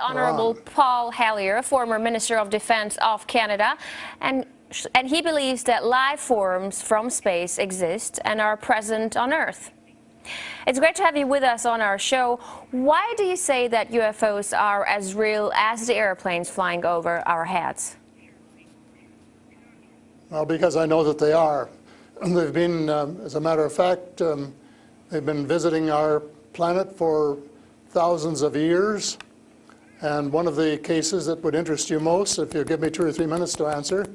Honorable Paul Hellyer, former Minister of Defense of Canada, and he believes that life forms from space exist and are present on Earth. It's great to have you with us on our show. Why do you say that UFOs are as real as the airplanes flying over our heads? Well, because I know that they are. They've been, as a matter of fact, they've been visiting our planet for thousands of years. And one of the cases that would interest you most, if you give me 2 or 3 minutes to answer,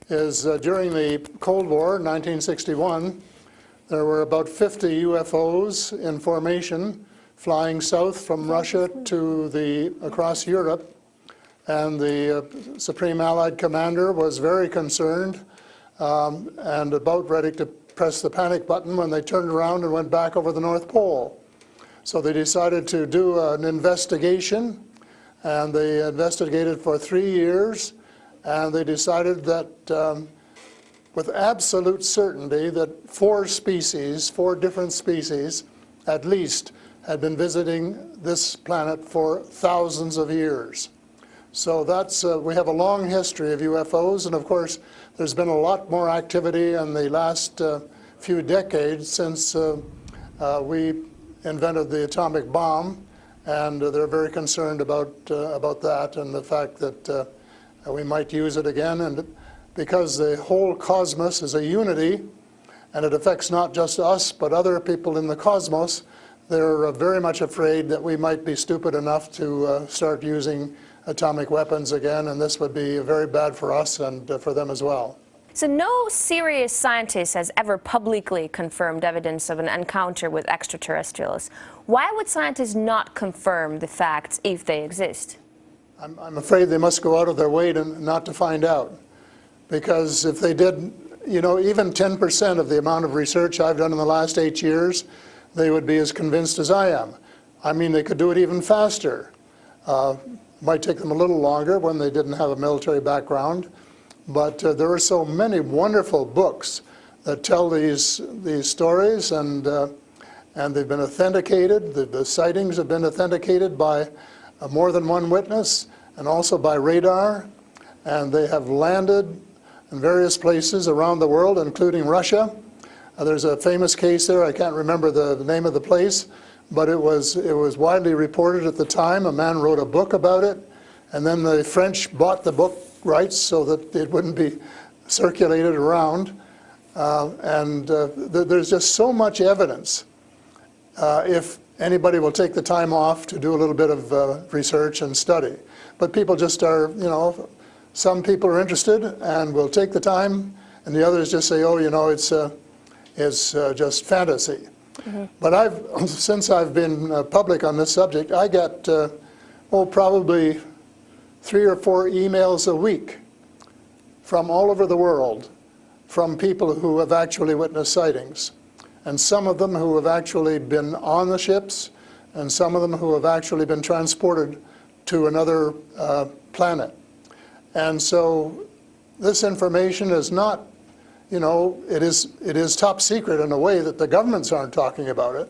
is during the Cold War, 1961, there were about 50 UFOs in formation flying south from Russia to across Europe. And the Supreme Allied Commander was very concerned and about ready to press the panic button when they turned around and went back over the North Pole. So they decided to do an investigation, and they investigated for 3 years, and they decided that with absolute certainty that 4 different species at least, had been visiting this planet for thousands of years. So that's, we have a long history of UFOs, and of course there's been a lot more activity in the last few decades since we invented the atomic bomb, and they're very concerned about that and the fact that we might use it again. And because the whole cosmos is a unity, and it affects not just us, but other people in the cosmos, they're very much afraid that we might be stupid enough to start using atomic weapons again, and this would be very bad for us and for them as well. So no serious scientist has ever publicly confirmed evidence of an encounter with extraterrestrials. Why would scientists not confirm the facts if they exist? I'm afraid they must go out of their way not to find out. Because if they did, you know, even 10% of the amount of research I've done in the last 8 years, they would be as convinced as I am. I mean, they could do it even faster. Might take them a little longer when they didn't have a military background, but there are so many wonderful books that tell these stories, and they've been authenticated. The sightings have been authenticated by more than one witness, and also by radar, and they have landed in various places around the world, including Russia. There's a famous case there, I can't remember the name of the place, but it was widely reported at the time. A man wrote a book about it, and then the French bought the book rights so that it wouldn't be circulated around. There's just so much evidence. If anybody will take the time off to do a little bit of research and study. But people just are, you know, some people are interested and will take the time, and the others just say, oh, you know, it's just fantasy. Mm-hmm. But since I've been public on this subject, I get, probably 3 or 4 emails a week from all over the world, from people who have actually witnessed sightings. And some of them who have actually been on the ships, and some of them who have actually been transported to another planet. And so this information is not, you know, it is top secret in a way that the governments aren't talking about it.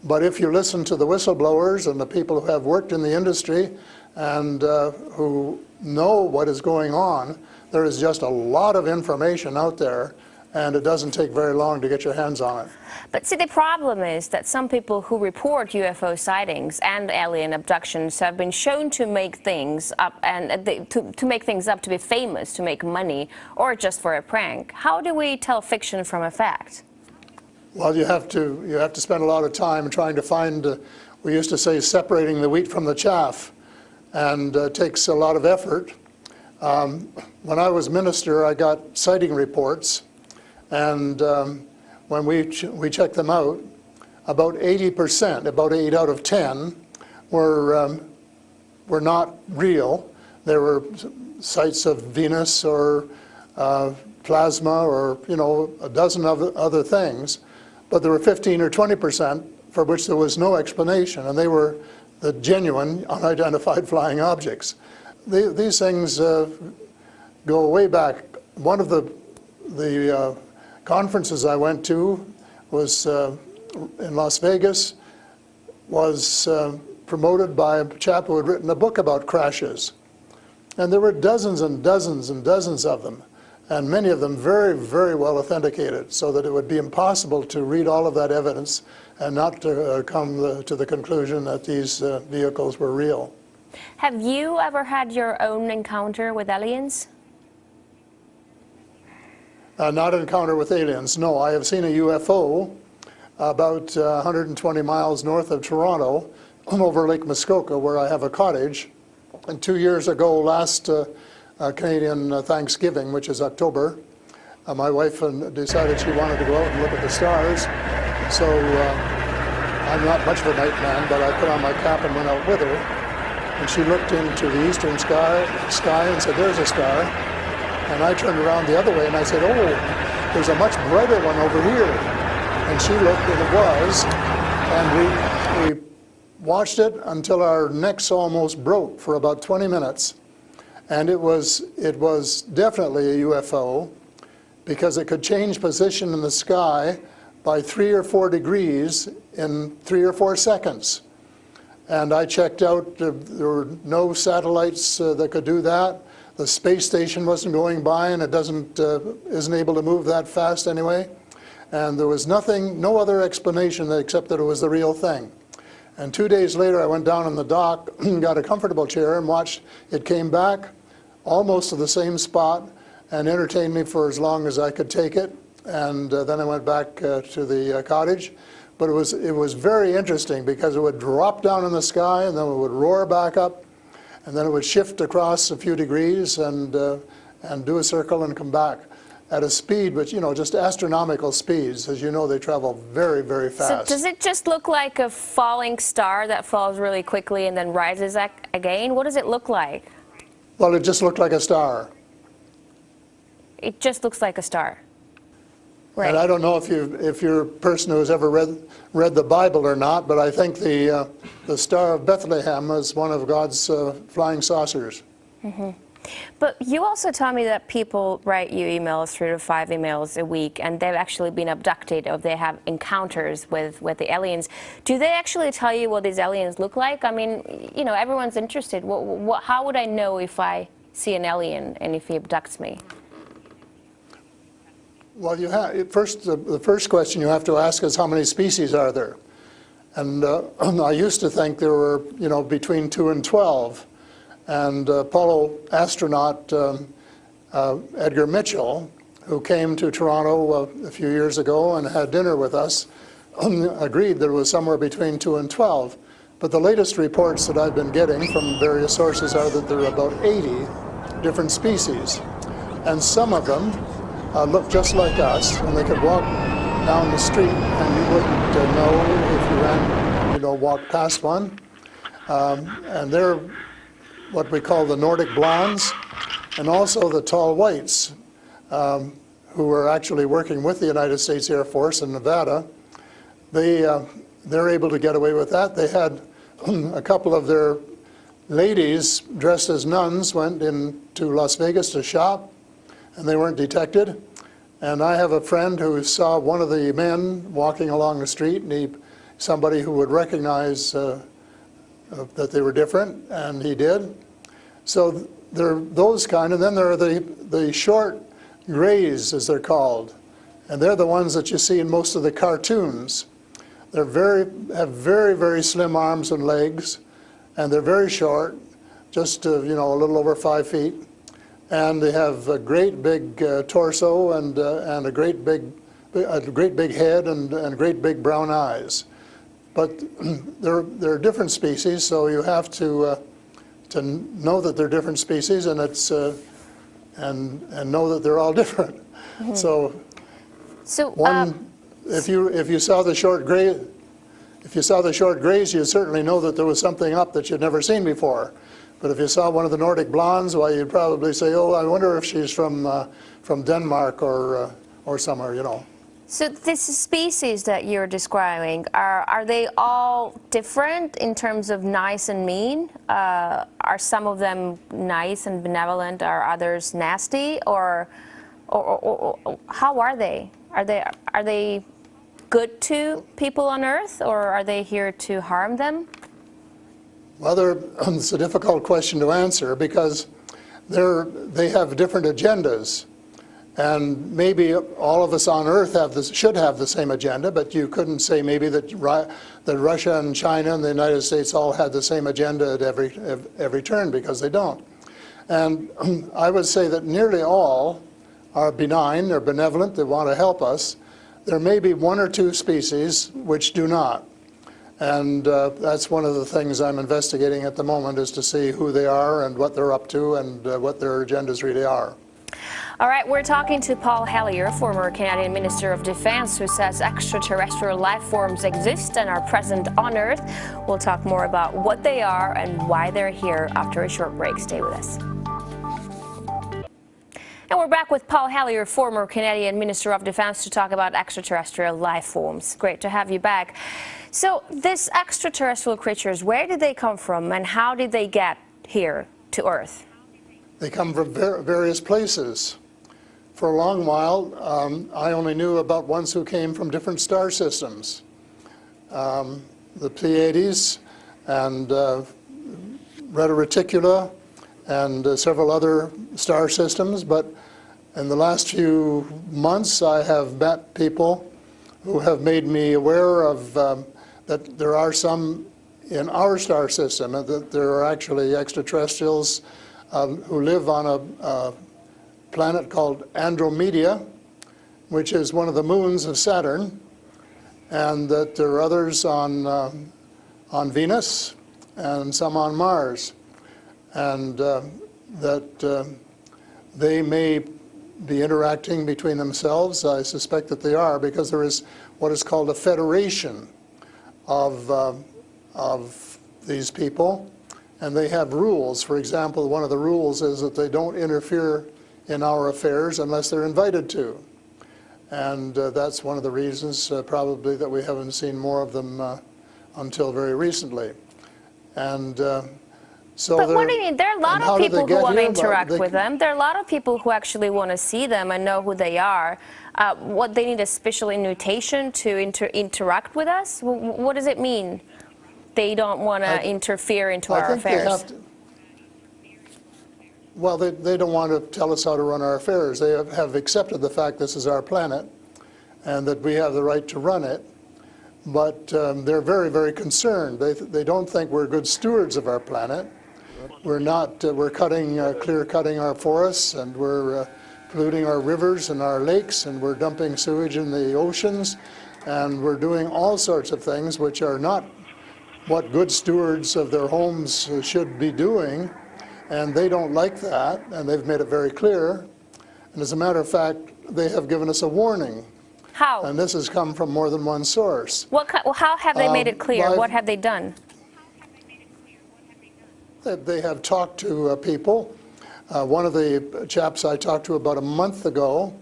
But if you listen to the whistleblowers and the people who have worked in the industry and who know what is going on, there is just a lot of information out there, and it doesn't take very long to get your hands on it. But see, the problem is that some people who report UFO sightings and alien abductions have been shown to make things up, and to make things up to be famous, to make money, or just for a prank. How do we tell fiction from a fact? Well, you have to spend a lot of time trying to find, we used to say, separating the wheat from the chaff, and it takes a lot of effort. When I was minister, I got sighting reports, and when we checked them out, about 80%, about 8 out of 10, were not real. There were sights of Venus or plasma or, you know, a dozen other things. But there were 15 or 20% for which there was no explanation, and they were the genuine unidentified flying objects. These things go way back. One of the conferences I went to was in Las Vegas, was promoted by a chap who had written a book about crashes. And there were dozens and dozens and dozens of them, and many of them very, very well authenticated, so that it would be impossible to read all of that evidence and not to come to the conclusion that these vehicles were real. Have you ever had your own encounter with aliens? Not an encounter with aliens, no. I have seen a UFO about 120 miles north of Toronto over Lake Muskoka, where I have a cottage. And 2 years ago, last Canadian Thanksgiving, which is October, my wife decided she wanted to go out and look at the stars. So I'm not much of a night man, but I put on my cap and went out with her. And she looked into the eastern sky and said, "There's a star." And I turned around the other way and I said, "Oh, there's a much brighter one over here." And she looked, and it was. And we watched it until our necks almost broke for about 20 minutes. And it was definitely a UFO, because it could change position in the sky by 3 or 4 degrees in 3 or 4 seconds. And I checked out, there were no satellites that could do that. The space station wasn't going by, and it isn't able to move that fast anyway. And there was no other explanation except that it was the real thing. And 2 days later, I went down on the dock, got a comfortable chair, and watched it came back almost to the same spot and entertained me for as long as I could take it. And then I went back to the cottage. But it was very interesting, because it would drop down in the sky, and then it would roar back up, and then it would shift across a few degrees and do a circle and come back at a speed, but just astronomical speeds. As you know, they travel very, very fast. So does it just look like a falling star that falls really quickly and then rises again? What does it look like? Well, it just looked like a star. It just looks like a star. Right. And I don't know if you're a person who's ever read the Bible or not, but I think the Star of Bethlehem is one of God's flying saucers. Mm-hmm. But you also tell me that people write you emails, 3 to 5 emails a week, and they've actually been abducted, or they have encounters with the aliens. Do they actually tell you what these aliens look like? I mean, everyone's interested. How would I know if I see an alien and if he abducts me? Well, the first question you have to ask is, how many species are there? And I used to think there were, between 2 and 12. And Apollo astronaut Edgar Mitchell, who came to Toronto a few years ago and had dinner with us, agreed that it was somewhere between 2 and 12. But the latest reports that I've been getting from various sources are that there are about 80 different species. And some of them look just like us, and they could walk down the street and you wouldn't know if you walked past one. And they're what we call the Nordic blondes, and also the tall whites, who were actually working with the United States Air Force in Nevada. They're able to get away with that. They had a couple of their ladies dressed as nuns went into Las Vegas to shop, and they weren't detected. And I have a friend who saw one of the men walking along the street, and somebody who would recognize that they were different, and he did. So there are those kind, and then there are the short grays, as they're called, and they're the ones that you see in most of the cartoons. Have very, very slim arms and legs, and they're very short, just a little over 5 feet, and they have a great big torso and a great big head and great big brown eyes. But they're different species, so you have to know that they're different species, and and know that they're all different. Mm-hmm. So if you saw the short gray, you'd certainly know that there was something up that you'd never seen before. But if you saw one of the Nordic blondes, well, you'd probably say, "Oh, I wonder if she's from Denmark or somewhere," So this species that you're describing, are they all different in terms of nice and mean? Are some of them nice and benevolent? Are others nasty? Or how are they? Are they good to people on Earth, or are they here to harm them? Well, it's a difficult question to answer because they have different agendas. And maybe all of us on Earth should have the same agenda, but you couldn't say maybe that Russia and China and the United States all had the same agenda at every turn, because they don't. And I would say that nearly all are benign, they're benevolent, they want to help us. There may be one or two species which do not. And that's one of the things I'm investigating at the moment, is to see who they are and what they're up to and what their agendas really are. All right, we're talking to Paul Hellyer, former Canadian Minister of Defense, who says extraterrestrial life forms exist and are present on Earth. We'll talk more about what they are and why they're here after a short break. Stay with us. And we're back with Paul Hellyer, former Canadian Minister of Defense, to talk about extraterrestrial life forms. Great to have you back. So these extraterrestrial creatures, where did they come from and how did they get here to Earth? They come from various places. For a long while, I only knew about ones who came from different star systems. The Pleiades and Reta Reticula and several other star systems, but in the last few months I have met people who have made me aware of that there are some in our star system, and that there are actually extraterrestrials who live on a planet called Andromeda, which is one of the moons of Saturn, and that there are others on Venus and some on Mars, and that they may be interacting between themselves. I suspect that they are, because there is what is called a federation of these people, and they have rules. For example, one of the rules is that they don't interfere in our affairs unless they're invited to. And that's one of the reasons probably that we haven't seen more of them until very recently. And so but what do you mean? There are a lot of people who want to interact with them. There are a lot of people who actually want to see them and know who they are. What, they need a special invitation to interact with us? What does it mean? They don't want to interfere into our affairs. Well, they don't want to tell us how to run our affairs. They have accepted the fact this is our planet and that we have the right to run it. But they're very, very concerned. They don't think we're good stewards of our planet. We're not. We're clear-cutting our forests, and we're polluting our rivers and our lakes, and we're dumping sewage in the oceans, and we're doing all sorts of things which are not what good stewards of their homes should be doing. And they don't like that, and they've made it very clear. And as a matter of fact, they have given us a warning. How? And this has come from more than one source. How have they made it clear? What have they done? They have talked to people. One of the chaps I talked to about a month ago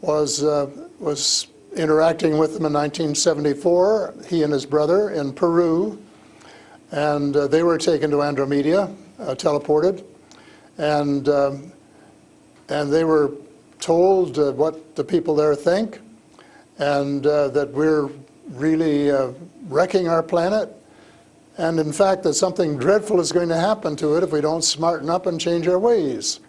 was interacting with them in 1974, he and his brother, in Peru. And they were taken to Andromeda, teleported, and they were told what the people there think, and that we're really wrecking our planet, and in fact that something dreadful is going to happen to it if we don't smarten up and change our ways.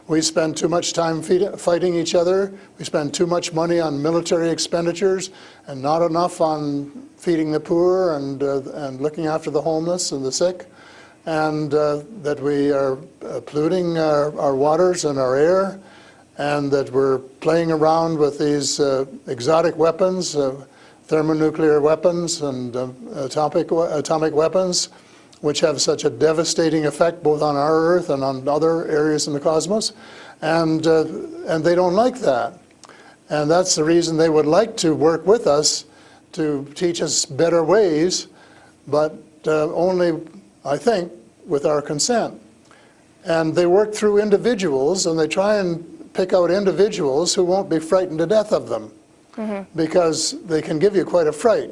We spend too much time fighting each other, we spend too much money on military expenditures and not enough on feeding the poor and looking after the homeless and the sick, and that we are polluting our waters and our air, and that we're playing around with these exotic weapons, thermonuclear weapons and atomic weapons, which have such a devastating effect both on our Earth and on other areas in the cosmos, and they don't like that. And that's the reason they would like to work with us to teach us better ways, but only, I think, with our consent. And they work through individuals, and they try and pick out individuals who won't be frightened to death of them, because they can give you quite a fright.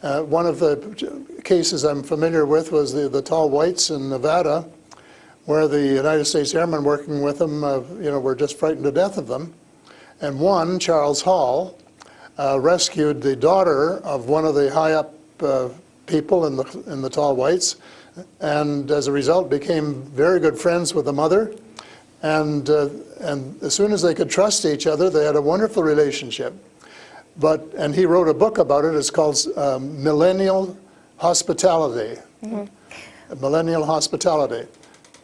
One of the cases I'm familiar with was the tall whites in Nevada, where the United States airmen working with them, were just frightened to death of them. And one, Charles Hall, rescued the daughter of one of the high-up people in the tall whites, and as a result became very good friends with the mother. And as soon as they could trust each other, they had a wonderful relationship. And he wrote a book about it. It's called Millennial Hospitality. Millennial Hospitality.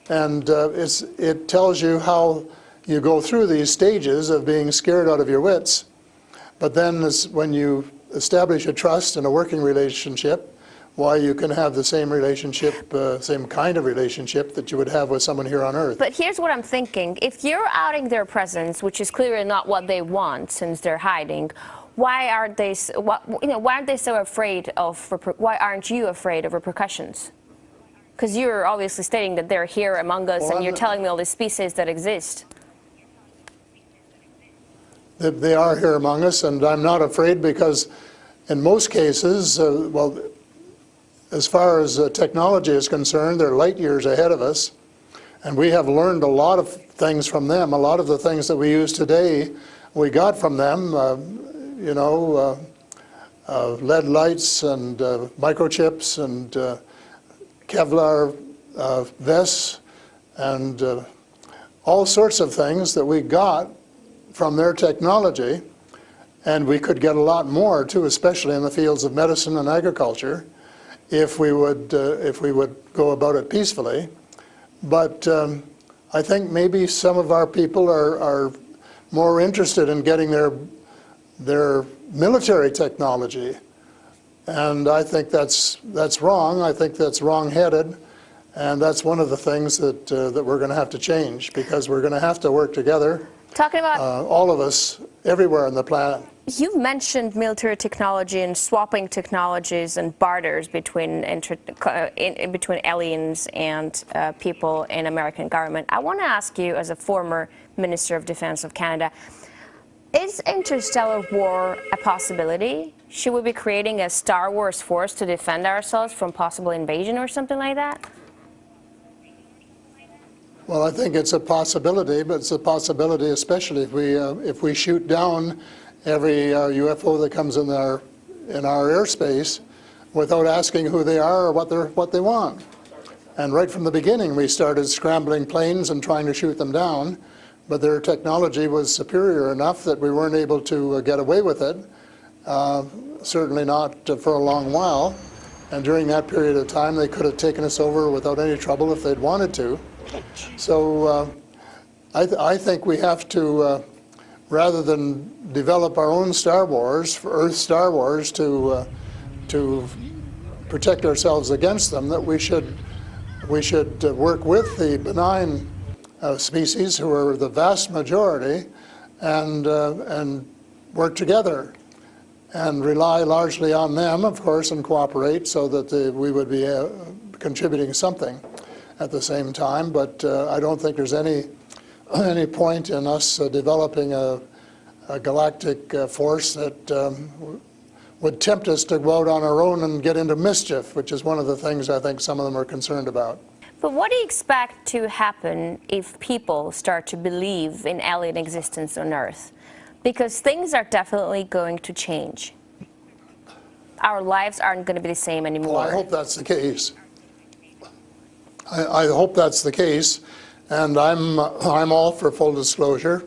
And it tells you how you go through these stages of being scared out of your wits. But then when you establish a trust and a working relationship, why you can have the same relationship, same kind of relationship that you would have with someone here on Earth. But here's what I'm thinking. If you're outing their presence, which is clearly not what they want since they're hiding, why aren't they so afraid of, why aren't you afraid of repercussions? Because you're obviously stating that they're here among us, and you're telling me all these species that exist. They are here among us, and I'm not afraid because in most cases, well, as far as technology is concerned, they're light years ahead of us, and we have learned a lot of things from them. A lot of the things that we use today, we got from them, you know, lead lights and microchips and Kevlar vests and all sorts of things that we got from their technology, and we could get a lot more too, especially in the fields of medicine and agriculture, if we would go about it peacefully. But I think maybe some of our people are more interested in getting their military technology, and I think that's wrong. I think that's wrong-headed, and that's one of the things that that we're going to have to change, because we're going to have to work together. Talking about all of us, everywhere on the planet. You mentioned military technology and swapping technologies and barters between between aliens and people in American government. I want to ask you, as a former Minister of Defense of Canada, is interstellar war a possibility? Should we be creating a Star Wars force to defend ourselves from possible invasion or something like that? Well, I think it's a possibility, but it's a possibility especially if we shoot down every UFO that comes in our airspace without asking who they are or what they want. And right from the beginning, we started scrambling planes and trying to shoot them down, but their technology was superior enough that we weren't able to get away with it. Certainly not for a long while. And during that period of time, they could have taken us over without any trouble if they'd wanted to. So I think we have to, rather than develop our own Star Wars, Earth Star Wars, to protect ourselves against them, that we should work with the benign species, who are the vast majority, and work together and rely largely on them, of course, and cooperate so that we would be contributing something at the same time. But I don't think there's any point in us developing a galactic force that would tempt us to go out on our own and get into mischief, which is one of the things I think some of them are concerned about. But what do you expect to happen if people start to believe in alien existence on Earth? Because things are definitely going to change. Our lives aren't going to be the same anymore. Well, I hope that's the case. I hope that's the case, and I'm all for full disclosure,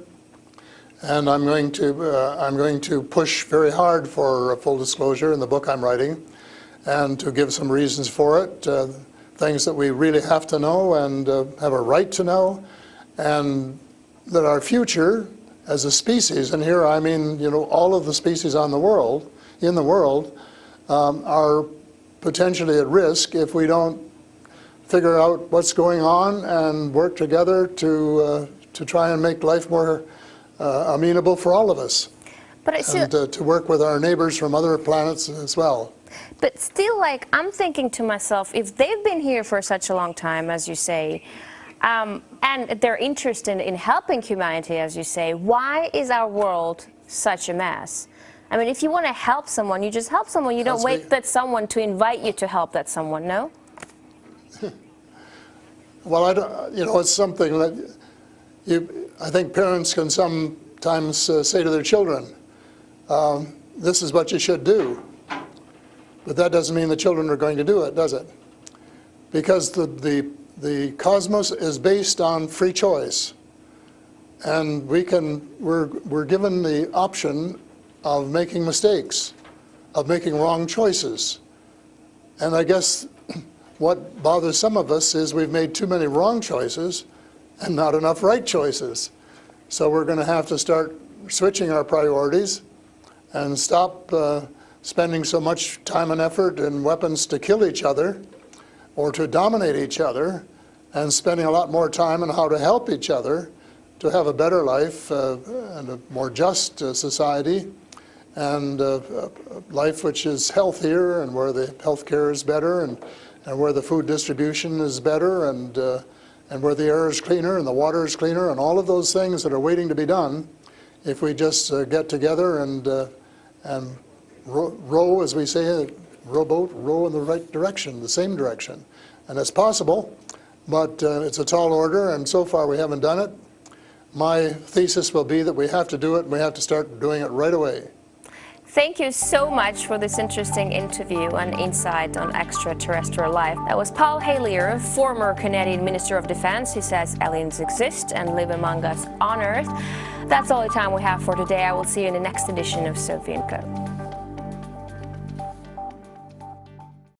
and I'm going to push very hard for full disclosure in the book I'm writing, and to give some reasons for it, things that we really have to know and have a right to know, and that our future as a species, and here I mean, you know, all of the species in the world, are potentially at risk if we don't figure out what's going on and work together to try and make life more amenable for all of us. But and to work with our neighbors from other planets as well. But still, like, I'm thinking to myself, if they've been here for such a long time, as you say, and they're interested in helping humanity, as you say, why is our world such a mess? I mean, if you want to help someone, you just help someone. You don't wait for someone to invite you to help that someone, no? Well, I don't, you know, it's something that I think parents can sometimes say to their children, this is what you should do. But that doesn't mean the children are going to do it, does it? because the cosmos is based on free choice. And we're given the option of making mistakes, of making wrong choices. And I guess what bothers some of us is we've made too many wrong choices and not enough right choices. So we're going to have to start switching our priorities and stop spending so much time and effort and weapons to kill each other or to dominate each other, and spending a lot more time on how to help each other to have a better life and a more just society, and a life which is healthier, and where the health care is better, and where the food distribution is better, and where the air is cleaner and the water is cleaner, and all of those things that are waiting to be done if we just get together and row, as we say, rowboat, row in the right direction, the same direction. And it's possible, but it's a tall order, and so far we haven't done it. My thesis will be that we have to do it, and we have to start doing it right away. Thank you so much for this interesting interview and insight on extraterrestrial life. That was Paul Hellyer, former Canadian Minister of Defense. He says aliens exist and live among us on Earth. That's all the time we have for today. I will see you in the next edition of Sophie & Co.